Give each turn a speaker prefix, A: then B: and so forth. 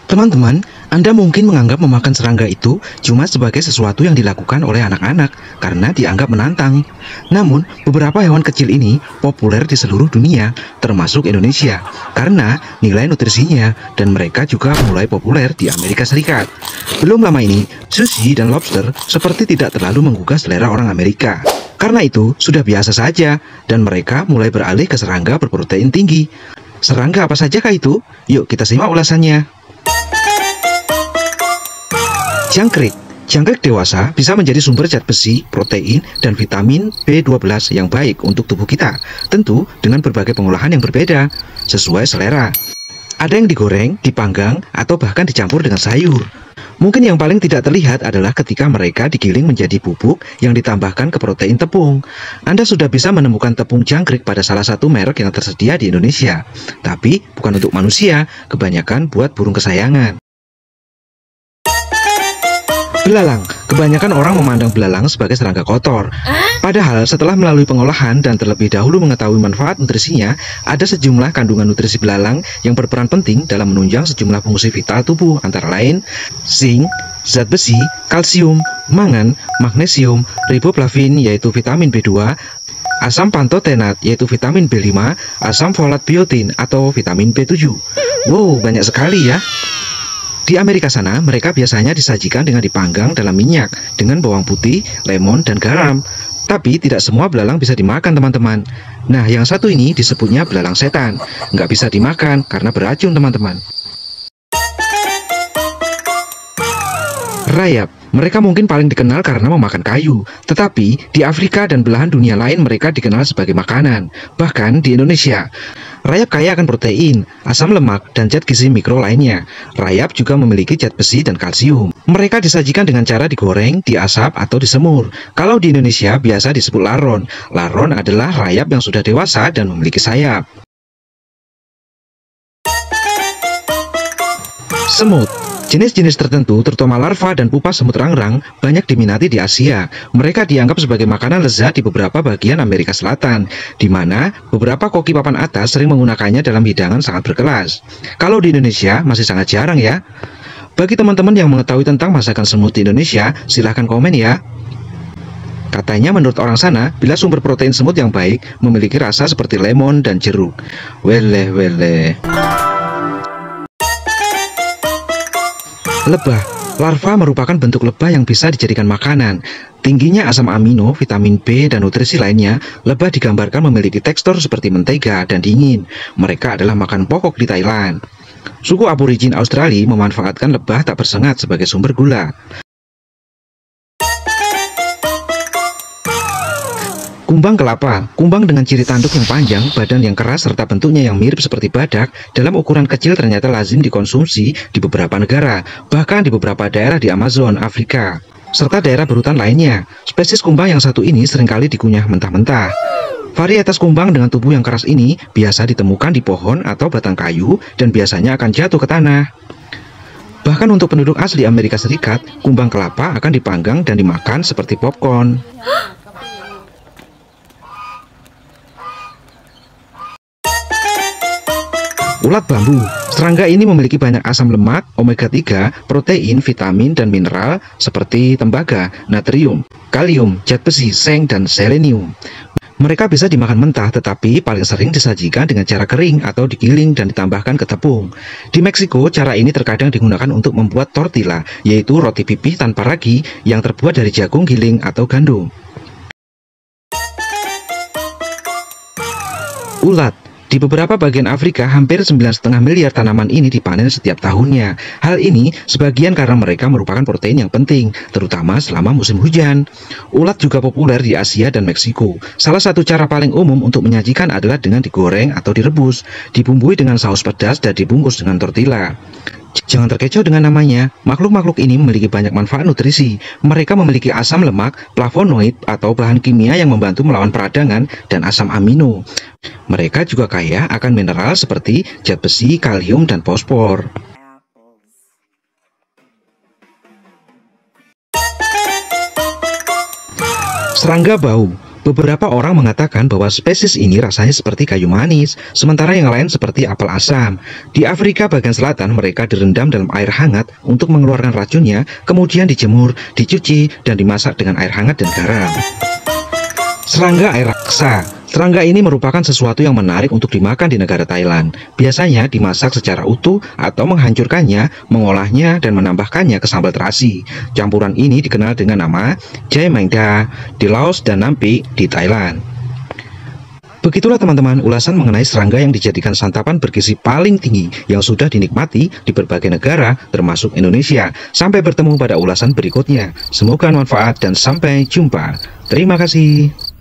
A: Teman-teman, Anda mungkin menganggap memakan serangga itu cuma sebagai sesuatu yang dilakukan oleh anak-anak karena dianggap menantang. Namun, beberapa hewan kecil ini populer di seluruh dunia, termasuk Indonesia, karena nilai nutrisinya dan mereka juga mulai populer di Amerika Serikat. Belum lama ini, sushi dan lobster seperti tidak terlalu menggugah selera orang Amerika. Karena itu, sudah biasa saja, dan mereka mulai beralih ke serangga berprotein tinggi. Serangga apa sajakah itu? Yuk kita simak ulasannya. Jangkrik. Jangkrik dewasa bisa menjadi sumber zat besi, protein, dan vitamin B12 yang baik untuk tubuh kita. Tentu dengan berbagai pengolahan yang berbeda, sesuai selera. Ada yang digoreng, dipanggang, atau bahkan dicampur dengan sayur. Mungkin yang paling tidak terlihat adalah ketika mereka digiling menjadi bubuk yang ditambahkan ke protein tepung. Anda sudah bisa menemukan tepung jangkrik pada salah satu merek yang tersedia di Indonesia. Tapi bukan untuk manusia, kebanyakan buat burung kesayangan. Belalang. Kebanyakan orang memandang belalang sebagai serangga kotor. Padahal setelah melalui pengolahan dan terlebih dahulu mengetahui manfaat nutrisinya, ada sejumlah kandungan nutrisi belalang yang berperan penting dalam menunjang sejumlah fungsi vital tubuh, antara lain zinc, zat besi, kalsium, mangan, magnesium, riboflavin yaitu vitamin B2, asam pantotenat yaitu vitamin B5, asam folat biotin atau vitamin B7. Wow, banyak sekali ya. Di Amerika sana, mereka biasanya disajikan dengan dipanggang dalam minyak, dengan bawang putih, lemon, dan garam. Tapi tidak semua belalang bisa dimakan, teman-teman. Nah, yang satu ini disebutnya belalang setan. Nggak bisa dimakan karena beracun, teman-teman. Rayap. Mereka mungkin paling dikenal karena memakan kayu. Tetapi, di Afrika dan belahan dunia lain mereka dikenal sebagai makanan. Bahkan di Indonesia. Rayap kaya akan protein, asam lemak, dan zat gizi mikro lainnya. Rayap juga memiliki zat besi dan kalsium. Mereka disajikan dengan cara digoreng, diasap, atau disemur. Kalau di Indonesia biasa disebut laron. Laron adalah rayap yang sudah dewasa dan memiliki sayap. Semut. Jenis-jenis tertentu, terutama larva dan pupa semut rangrang, banyak diminati di Asia. Mereka dianggap sebagai makanan lezat di beberapa bagian Amerika Selatan, di mana beberapa koki papan atas sering menggunakannya dalam hidangan sangat berkelas. Kalau di Indonesia, masih sangat jarang ya. Bagi teman-teman yang mengetahui tentang masakan semut di Indonesia, silahkan komen ya. Katanya menurut orang sana, bila sumber protein semut yang baik, memiliki rasa seperti lemon dan jeruk. Weleh. Lebah. Larva merupakan bentuk lebah yang bisa dijadikan makanan. Tingginya asam amino, vitamin B, dan nutrisi lainnya, lebah digambarkan memiliki tekstur seperti mentega dan dingin. Mereka adalah makanan pokok di Thailand. Suku aborigin Australia memanfaatkan lebah tak bersengat sebagai sumber gula. Kumbang kelapa. Kumbang dengan ciri tanduk yang panjang, badan yang keras, serta bentuknya yang mirip seperti badak, dalam ukuran kecil ternyata lazim dikonsumsi di beberapa negara, bahkan di beberapa daerah di Amazon, Afrika, serta daerah berhutan lainnya. Spesies kumbang yang satu ini seringkali dikunyah mentah-mentah. Varietas kumbang dengan tubuh yang keras ini biasa ditemukan di pohon atau batang kayu dan biasanya akan jatuh ke tanah. Bahkan untuk penduduk asli Amerika Serikat, kumbang kelapa akan dipanggang dan dimakan seperti popcorn. Ulat bambu. Serangga ini memiliki banyak asam lemak, omega 3, protein, vitamin, dan mineral seperti tembaga, natrium, kalium, zat besi, seng, dan selenium. Mereka bisa dimakan mentah, tetapi paling sering disajikan dengan cara kering atau digiling dan ditambahkan ke tepung. Di Meksiko, cara ini terkadang digunakan untuk membuat tortilla, yaitu roti pipih tanpa ragi yang terbuat dari jagung giling atau gandum. Ulat. Di beberapa bagian Afrika, hampir 9,5 miliar tanaman ini dipanen setiap tahunnya. Hal ini sebagian karena mereka merupakan protein yang penting, terutama selama musim hujan. Ulat juga populer di Asia dan Meksiko. Salah satu cara paling umum untuk menyajikan adalah dengan digoreng atau direbus, dibumbui dengan saus pedas dan dibungkus dengan tortilla. Jangan terkecoh dengan namanya, makhluk-makhluk ini memiliki banyak manfaat nutrisi. Mereka memiliki asam lemak, flavonoid atau bahan kimia yang membantu melawan peradangan, dan asam amino. Mereka juga kaya akan mineral seperti zat besi, kalium, dan fosfor. Serangga bau. Beberapa orang mengatakan bahwa spesies ini rasanya seperti kayu manis, sementara yang lain seperti apel asam. Di Afrika bagian selatan, mereka direndam dalam air hangat untuk mengeluarkan racunnya, kemudian dijemur, dicuci, dan dimasak dengan air hangat dan garam. Serangga air raksa. Serangga ini merupakan sesuatu yang menarik untuk dimakan di negara Thailand. Biasanya dimasak secara utuh atau menghancurkannya, mengolahnya, dan menambahkannya ke sambal terasi. Campuran ini dikenal dengan nama Jai Mangda di Laos dan Nampi di Thailand. Begitulah teman-teman ulasan mengenai serangga yang dijadikan santapan bergizi paling tinggi yang sudah dinikmati di berbagai negara termasuk Indonesia. Sampai bertemu pada ulasan berikutnya. Semoga manfaat dan sampai jumpa. Terima kasih.